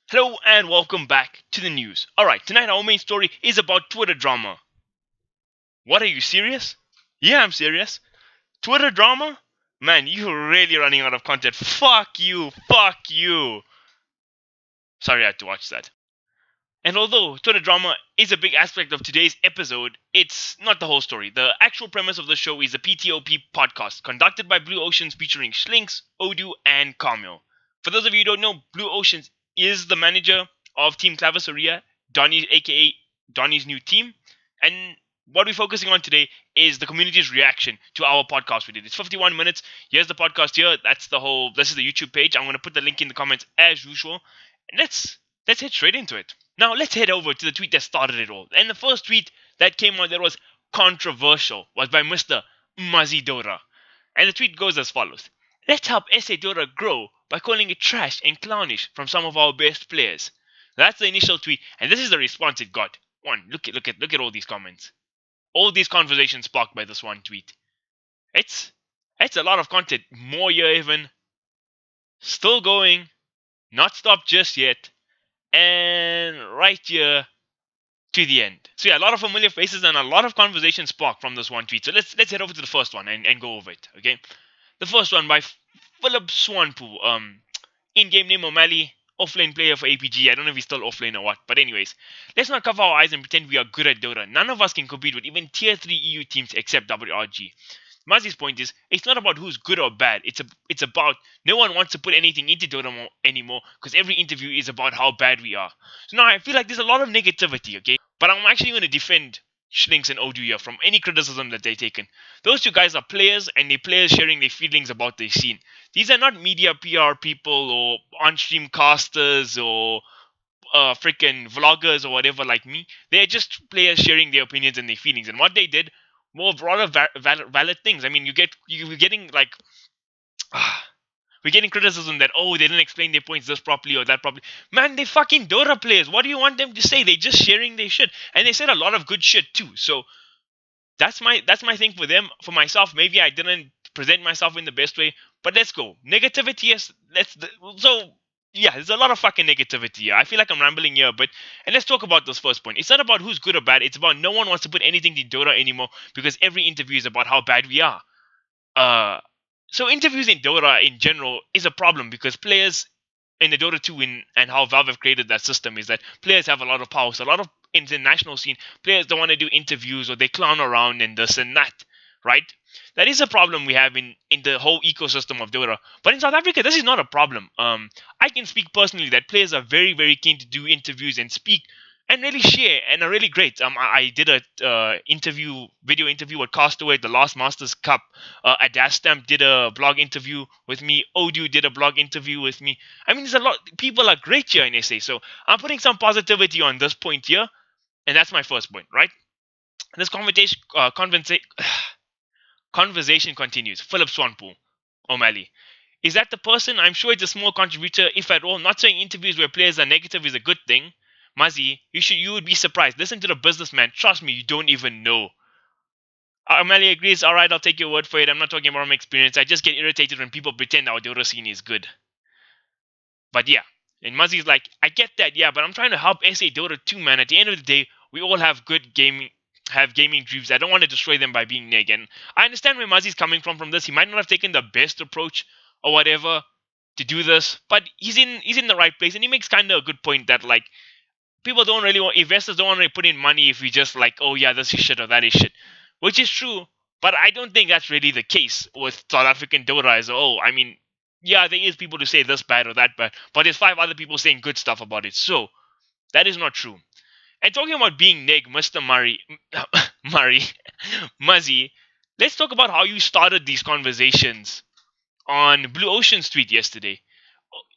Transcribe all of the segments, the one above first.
Hello and welcome back to the news. Alright, tonight our main story is about Twitter drama. What, are you serious? Yeah, I'm serious. Twitter drama? Man, you're really running out of content. Fuck you, fuck you. Sorry I had to watch that. And although Twitter drama is a big aspect of today's episode, it's not the whole story. The actual premise of the show is a PTOP podcast conducted by Blue Oceans featuring Schlinks, Odoo, and Kaameel. For those of you who don't know, Blue Oceans is the manager of Team Clavisoria, Donnie, aka Donnie's new team. And what we're focusing on today is the community's reaction to our podcast we did. It's 51 minutes. Here's the podcast here. This is the YouTube page. I'm going to put the link in the comments as usual. And let's head straight into it. Now, let's head over to the tweet that started it all. And the first tweet that came out that was controversial was by Mr. Muzzy Dora. And the tweet goes as follows. Let's help SA Dora grow by calling it trash and clownish from some of our best players. That's the initial tweet, and this is the response it got. Look at all these comments. All these conversations sparked by this one tweet. It's a lot of content. More here even. Still going. Not stopped just yet. And right here to the end. So yeah, a lot of familiar faces and a lot of conversation sparked from this one tweet. So let's head over to the first one and go over it. Okay, the first one by Philip Swanpool. In-game name O'Malley, offlane player for APG. I don't know if he's still offlane or what. But anyways, let's not cover our eyes and pretend we are good at Dota. None of us can compete with even tier 3 EU teams except WRG. Muzzy's point is, it's not about who's good or bad. It's about no one wants to put anything into Dota anymore because every interview is about how bad we are. So now I feel like there's a lot of negativity, okay? But I'm actually going to defend Schlinks and Odoo here from any criticism that they've taken. Those two guys are players, and they're players sharing their feelings about their scene. These are not media PR people or on-stream casters or freaking vloggers or whatever like me. They're just players sharing their opinions and their feelings. And what they did were rather valid things. I mean, you're getting like we're getting criticism that, oh, they didn't explain their points this properly or that properly. Man, they fucking Dota players. What do you want them to say? They're just sharing their shit. And they said a lot of good shit too. So that's my thing for them. For myself, maybe I didn't present myself in the best way. But let's go. Negativity, yes. Yeah, there's a lot of fucking negativity here. I feel like I'm rambling here, and let's talk about this first point. It's not about who's good or bad. It's about no one wants to put anything to Dota anymore because every interview is about how bad we are. So interviews in Dota in general is a problem because players in the Dota 2 and how Valve have created that system is that players have a lot of power. So a lot of international scene, players don't want to do interviews or they clown around and this and that, right? That is a problem we have in the whole ecosystem of Dota. But in South Africa, this is not a problem. I can speak personally that players are very, very keen to do interviews and speak and really share and are really great. I did a video interview with Castaway at the last Masters Cup. Adastam did a blog interview with me. Odoo did a blog interview with me. I mean, there's a lot. People are great here in SA. So I'm putting some positivity on this point here, and that's my first point, right? This conversation continues. Philip Swanpool, O'Malley. Is that the person? I'm sure it's a small contributor, if at all. Not saying interviews where players are negative is a good thing. Muzzy, you would be surprised. Listen to the businessman. Trust me, you don't even know. O'Malley agrees. Alright, I'll take your word for it. I'm not talking about my experience. I just get irritated when people pretend our Dota scene is good. But yeah. And Muzzy's like, I get that, yeah, but I'm trying to help SA Dota 2, man. At the end of the day, we all have gaming dreams. I don't want to destroy them by being neg. And I understand where Muzzy's coming from this. He might not have taken the best approach or whatever to do this, but he's in the right place, and he makes kind of a good point that like people don't really want, investors don't want to put in money if we just like, oh yeah, this is shit or that is shit, which is true. But I don't think that's really the case with South African Dota as a whole. I mean, yeah, there is people who say this bad or that bad, but there's 5 other people saying good stuff about it. So that is not true. And talking about being neg, Mr. Muzzy, let's talk about how you started these conversations on Blue Ocean's tweet yesterday.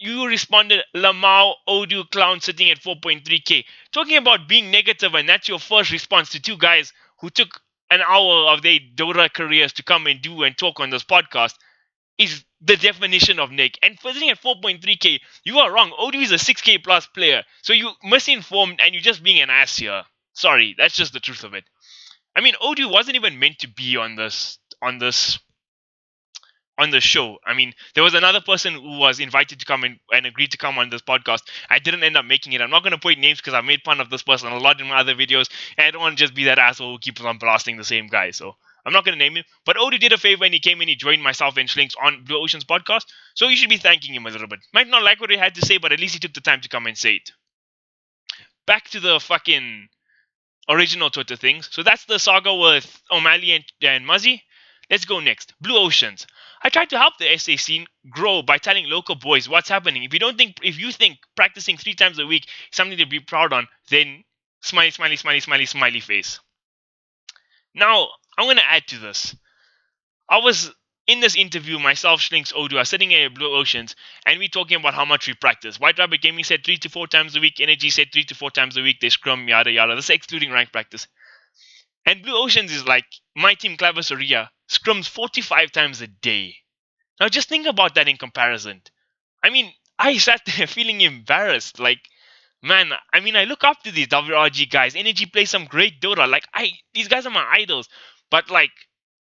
You responded, Lamau Odoo clown sitting at 4.3k. Talking about being negative, and that's your first response to 2 guys who took an hour of their Dota careers to come and do and talk on this podcast is the definition of neg. And for sitting at 4.3k, you are wrong. Odoo is a 6k plus player. So you misinformed and you're just being an ass here. Sorry, that's just the truth of it. I mean, Odoo wasn't even meant to be on this on the show. I mean, there was another person who was invited to come and agreed to come on this podcast. I didn't end up making it. I'm not going to put names because I've made fun of this person a lot in my other videos, and I don't want to just be that asshole who keeps on blasting the same guy. So I'm not going to name him. But Odu did a favor and he came and he joined myself and Schlinks on Blue Ocean's podcast. So you should be thanking him a little bit. Might not like what he had to say, but at least he took the time to come and say it. Back to the fucking original Twitter things. So that's the saga with O'Malley and Muzzy. Let's go next. Blue Oceans. I tried to help the SA scene grow by telling local boys what's happening. If you think practicing 3 times a week is something to be proud on, then smiley, smiley, smiley, smiley, smiley face. Now, I'm going to add to this. I was in this interview, myself, Schlinks, Odu are sitting at Blue Oceans, and we're talking about how much we practice. White Rabbit Gaming said 3 to 4 times a week. Energy said 3 to 4 times a week. They scrum, yada, yada. This is excluding rank practice. And Blue Oceans is like, my team, Clavisoria, scrums 45 times a day. Now, just think about that in comparison. I mean, I sat there feeling embarrassed. Like, man, I mean, I look up to these WRG guys. Energy plays some great Dota. Like, these guys are my idols. But, like,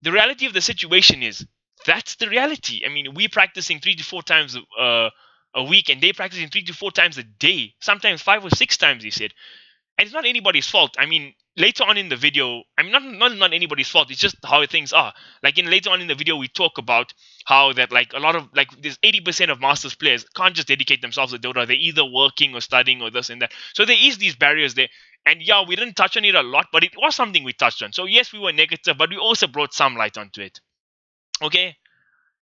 the reality of the situation is, that's the reality. I mean, we're practicing 3 to 4 times a week, and they practicing 3 to 4 times a day. Sometimes 5 or 6 times, he said. And it's not anybody's fault. I mean, later on in the video, I mean, not anybody's fault. It's just how things are. Like, later on in the video, we talk about how that, like, a lot of, like, there's 80% of Masters players can't just dedicate themselves to Dota. They're either working or studying or this and that. So there is these barriers there. And yeah, we didn't touch on it a lot, but it was something we touched on. So yes, we were negative, but we also brought some light onto it. Okay?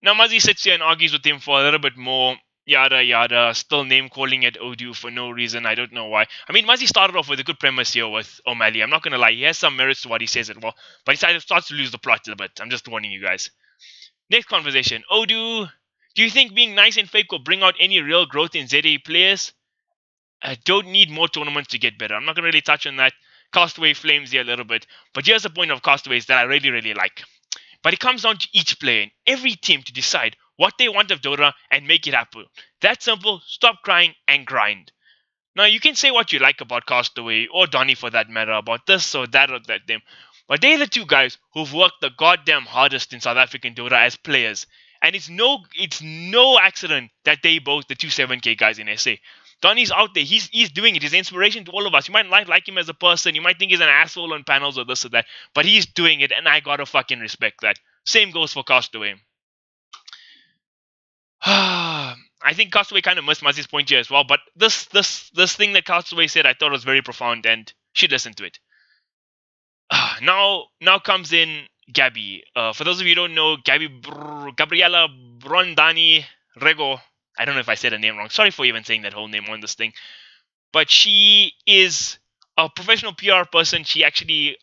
Now, Muzzy sits here and argues with him for a little bit more. Yada yada, still name calling at Odu for no reason. I don't know why. I mean, Muzzy started off with a good premise here with O'Malley. I'm not gonna lie, he has some merits to what he says as well, but he starts to lose the plot a little bit. I'm just warning you guys. Next conversation. Odu, do you think being nice and fake will bring out any real growth in ZA players? I don't need more tournaments to get better. I'm not gonna really touch on that. Castaway flames here a little bit, but here's the point of Castaways that I really, really like. But it comes down to each player and every team to decide what they want of Dota and make it happen. That simple. Stop crying and grind. Now, you can say what you like about Castaway or Donny for that matter, about this or that them. But they're the two guys who've worked the goddamn hardest in South African Dota as players. And it's no accident that they both the 27K guys in SA. Donny's out there. He's doing it. He's an inspiration to all of us. You might like him as a person. You might think he's an asshole on panels or this or that. But he's doing it, and I gotta fucking respect that. Same goes for Castaway. I think Castaway kind of missed Muzzy's point here as well. But this thing that Castaway said, I thought was very profound, and should listen to it. Now comes in Gabby. For those of you who don't know, Gabriela Brondani Rego. I don't know if I said her name wrong. Sorry for even saying that whole name on this thing. But she is a professional PR person.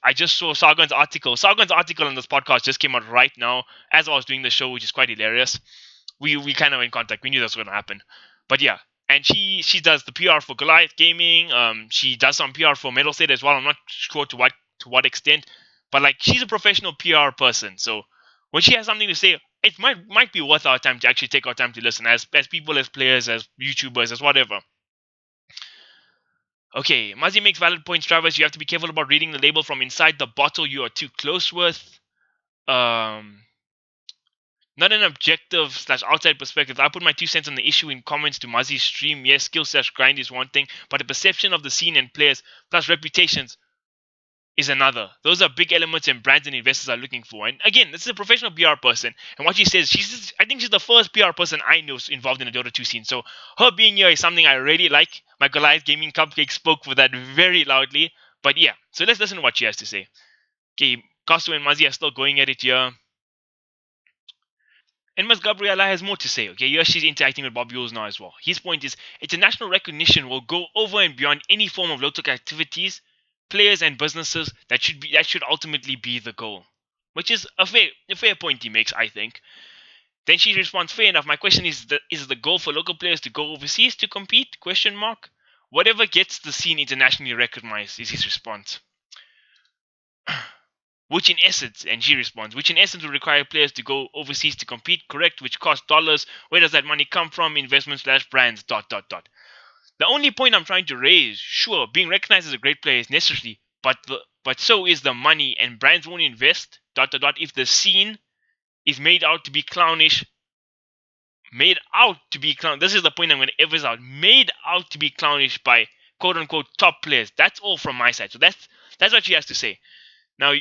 I just saw Sargon's article. Sargon's article on this podcast just came out right now as I was doing the show, which is quite hilarious. We kind of in contact. We knew that's going to happen. But yeah. And she does the PR for Goliath Gaming. She does some PR for Metal State as well. I'm not sure to what extent. But like, she's a professional PR person. So when she has something to say, it might be worth our time to actually take our time to listen as people, as players, as YouTubers, as whatever. Okay, Muzzy makes valid points, Travis. You have to be careful about reading the label from inside the bottle you are too close with. Not an objective / outside perspective. I put my 2 cents on the issue in comments to Muzzy's stream. Yes, skill / grind is one thing, but the perception of the scene and players plus reputations is another. Those are big elements and brands and investors are looking for. And again, this is a professional PR person. And what she says, I think she's the first PR person I know involved in the Dota 2 scene. So her being here is something I really like. My Goliath Gaming Cupcake spoke for that very loudly. But yeah, so let's listen to what she has to say. Okay, Castaway and Muzzy are still going at it here. And Ms. Gabriela has more to say. Okay, here she's interacting with Bob Yules now as well. His point is, international recognition will go over and beyond any form of local activities, players and businesses. That should ultimately be the goal, which is a fair point he makes, I think. Then she responds, fair enough. My question is the goal for local players to go overseas to compete? ? Whatever gets the scene internationally recognized is his response. Which in essence, and she responds, which in essence will require players to go overseas to compete, correct? Which costs dollars. Where does that money come from? Investment / brands, ... The only point I'm trying to raise, sure, being recognized as a great player is necessary, but so is the money, and brands won't invest ... if the scene is made out to be clownish, made out to be clown. This is the point I'm going to emphasize out. Made out to be clownish by quote unquote top players. That's all from my side. So that's what she has to say. Now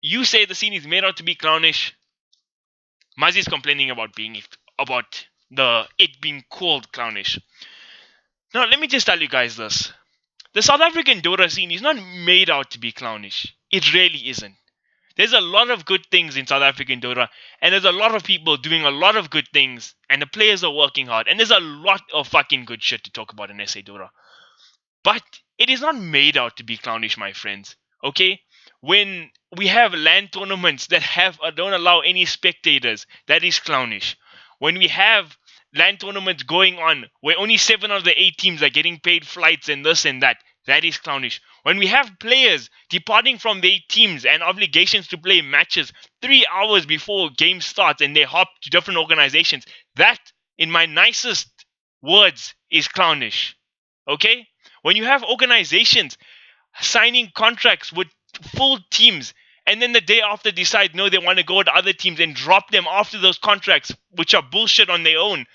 you say the scene is made out to be clownish. Mazi is complaining about it being called clownish. Now let me just tell you guys this. The South African Dota scene is not made out to be clownish. It really isn't. There's a lot of good things in South African Dota, and there's a lot of people doing a lot of good things, and the players are working hard, and there's a lot of fucking good shit to talk about in SA Dota. But it is not made out to be clownish, my friends. Okay? When we have LAN tournaments that don't allow any spectators, that is clownish. When we have LAN tournaments going on where only 7 of the 8 teams are getting paid flights and this and that, that is clownish. When we have players departing from their teams and obligations to play matches 3 hours before game starts and they hop to different organizations, that, in my nicest words, is clownish. Okay? When you have organizations signing contracts with full teams and then the day after decide no, they want to go to other teams and drop them after those contracts, which are bullshit on their own.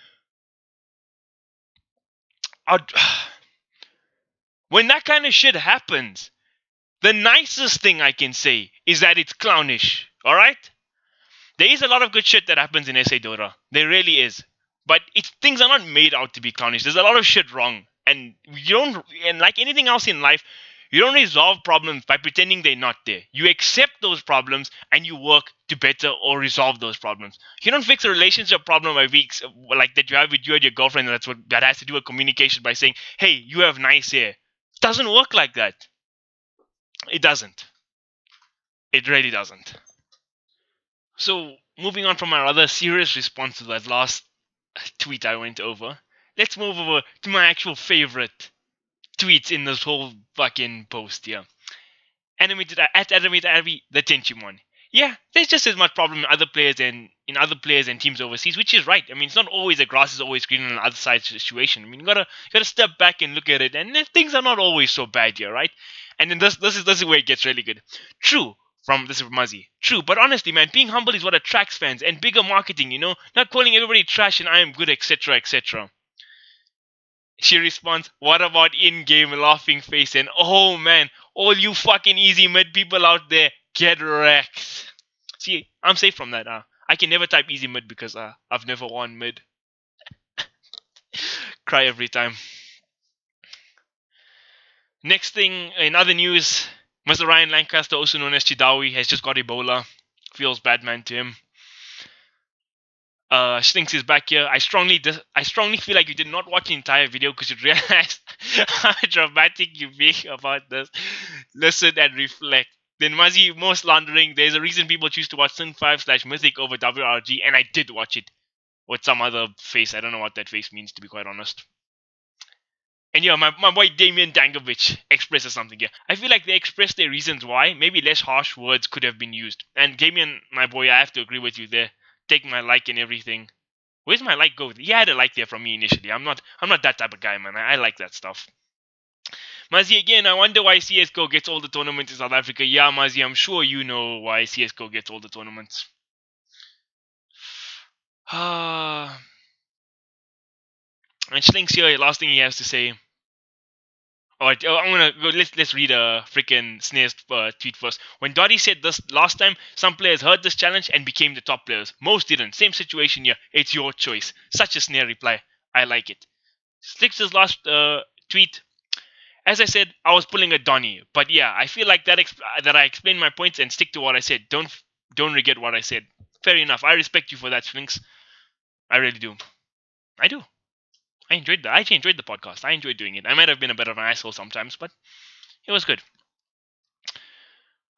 When that kind of shit happens, the nicest thing I can say is that it's clownish. Alright? There is a lot of good shit that happens in SA Dota. There really is. But things are not made out to be clownish. There's a lot of shit wrong. And like anything else in life, you don't resolve problems by pretending they're not there. You accept those problems and you work to better or resolve those problems. You don't fix a relationship problem by weeks like that you have with you and your girlfriend, and that has to do with communication by saying, hey, you have nice hair. It doesn't work like that. It doesn't. It really doesn't. So, moving on from my rather serious response to that last tweet I went over, let's move over to my actual favorite tweets in this whole fucking post here. Animated Abby, the Tenchi one. Yeah, there's just as much problem in other players and teams overseas, which is right. I mean, it's not always the grass is always green on the other side situation. I mean, you gotta step back and look at it, and things are not always so bad here, right? And then this is where it gets really good. True. This is from Muzzy. True, but honestly, man, being humble is what attracts fans and bigger marketing, not calling everybody trash and I am good, etc., etc. She responds, what about in-game laughing face? And oh man, all you fucking easy mid people out there, get wrecked. See, I'm safe from that. I can never type easy mid because I've never won mid. Cry every time. Next thing, in other news, Mr. Ryan Lancaster, also known as Chidawi, has just got Ebola. Feels bad, man, to him. Schlinks is back here. I strongly feel like you did not watch the entire video because you realized how dramatic you be about this. Listen and reflect. Then Muzzy, more slandering. There's a reason people choose to watch Sin 5/Mythic over WRG, and I did watch it with some other face. I don't know what that face means, to be quite honest. And yeah, my boy Damien Dangovich expresses something here. I feel like they expressed their reasons why. Maybe less harsh words could have been used. And Damien, my boy, I have to agree with you there. Take my like and everything. Where's my like go? He had a like there from me initially. I'm not that type of guy, man. I like that stuff. Mazi, again, I wonder why CSGO gets all the tournaments in South Africa. Yeah, Mazi, I'm sure you know why CSGO gets all the tournaments. And Schlinks here, last thing he has to say. Alright, I'm gonna go. Let's read a freaking Snare's tweet first. When Dottie said this last time, some players heard this challenge and became the top players. Most didn't. Same situation here. It's your choice. Such a Snare reply. I like it. Slick's last tweet. As I said, I was pulling a Donnie, but yeah, I feel like that I explained my points and stick to what I said. Don't regret what I said. Fair enough. I respect you for that, Schlinks. I really do. I do. I actually enjoyed the podcast. I enjoyed doing it. I might have been a bit of an asshole sometimes, but it was good.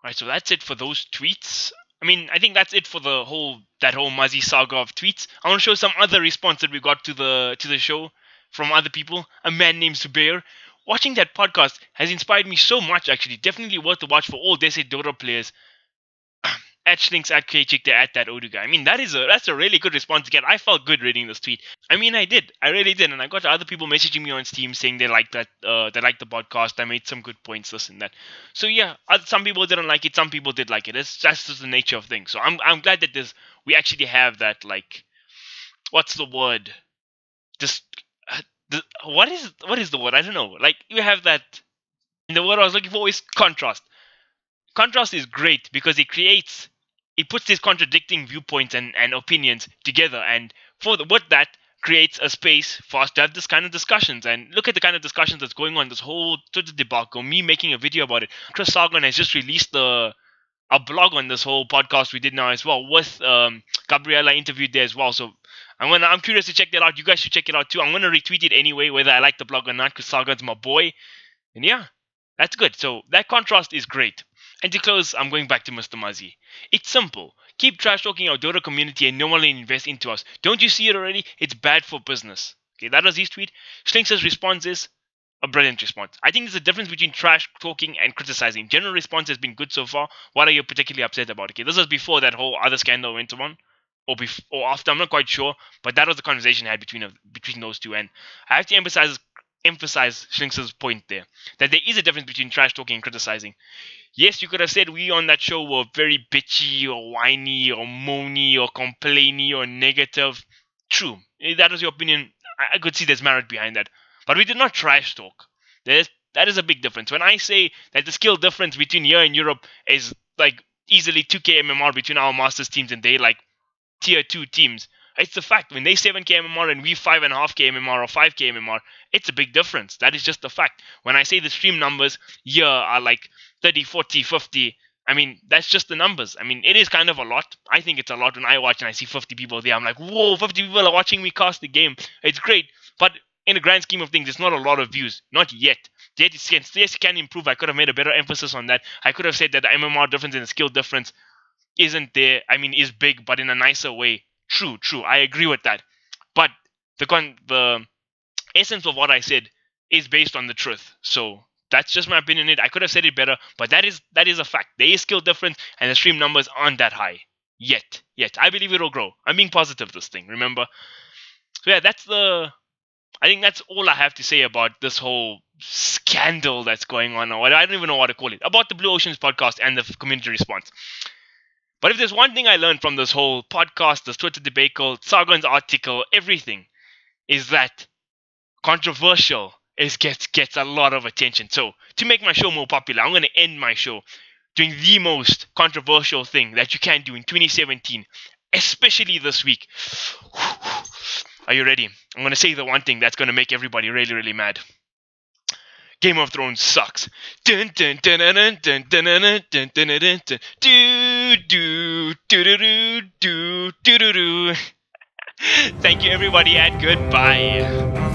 Alright, so that's it for those tweets. I mean, I think that's it for that whole Muzzy saga of tweets. I want to show some other response that we got to the show from other people. A man named Zubair. Watching that podcast has inspired me so much, actually. Definitely worth the watch for all Desi Dota players. At Schlinks, at Kchik, at that Odu guy. I mean, that's a really good response to get. I felt good reading this tweet. I mean, I did. I really did. And I got other people messaging me on Steam saying they like that, they like the podcast. I made some good points, this and that. So yeah, some people didn't like it. Some people did like it. That's just the nature of things. So I'm glad that we actually have that, like, what's the word? Just what is the word? I don't know. Like you have that. And the word I was looking for is contrast. Contrast is great because it puts these contradicting viewpoints and opinions together, and with that creates a space for us to have this kind of discussions. And look at the kind of discussions that's going on, this whole Twitter debacle, me making a video about it. Chris Sargon has just released a blog on this whole podcast we did now as well, with Gabriella interviewed there as well. So I'm curious to check that out. You guys should check it out too. I'm gonna retweet it anyway, whether I like the blog or not, because Sargon's my boy. And yeah, that's good. So that contrast is great. And to close, I'm going back to Mr. Muzzy. It's simple. Keep trash talking our Dota community and normally invest into us. Don't you see it already? It's bad for business. Okay, that was his tweet. Schlinks' response is a brilliant response. I think there's a difference between trash talking and criticizing. General response has been good so far. What are you particularly upset about? Okay, this was before that whole other scandal went on, or after. I'm not quite sure, but that was the conversation I had between those two. And I have to emphasize Schlinks' point there, that there is a difference between trash talking and criticizing. Yes, you could have said we on that show were very bitchy or whiny or moany or complainy or negative. True, if that was your opinion, I could see there's merit behind that. But we did not trash talk. That is a big difference. When I say that the skill difference between here and Europe is like easily 2k MMR between our Masters teams and they like tier 2 teams, it's the fact. When they 7k MMR and we 5.5k MMR or 5k MMR, it's a big difference. That is just the fact. When I say the stream numbers here are like 30, 40, 50, I mean, that's just the numbers. I mean, it is kind of a lot. I think it's a lot when I watch and I see 50 people there. I'm like, whoa, 50 people are watching me cast the game. It's great. But in the grand scheme of things, it's not a lot of views. Not yet. Yes, it can improve. I could have made a better emphasis on that. I could have said that the MMR difference and the skill difference isn't there. I mean, is big, but in a nicer way. True. I agree with that. But the essence of what I said is based on the truth. So that's just my opinion on it. I could have said it better, but that is a fact. There is skill difference, and the stream numbers aren't that high yet. I believe it'll grow. I'm being positive this thing. Remember. So yeah, I think that's all I have to say about this whole scandal that's going on, or I don't even know what to call it, about the Blue Oceans podcast and the community response. But if there's one thing I learned from this whole podcast, this Twitter debacle, Sargon's article, everything, is that controversial gets a lot of attention. So to make my show more popular, I'm going to end my show doing the most controversial thing that you can do in 2017, especially this week. Are you ready? I'm going to say the one thing that's going to make everybody really, really mad. Game of Thrones sucks. Dun dun dun dun dun dun dun dun dun dun dun dun. Do do do do do do do do. Thank you everybody and goodbye.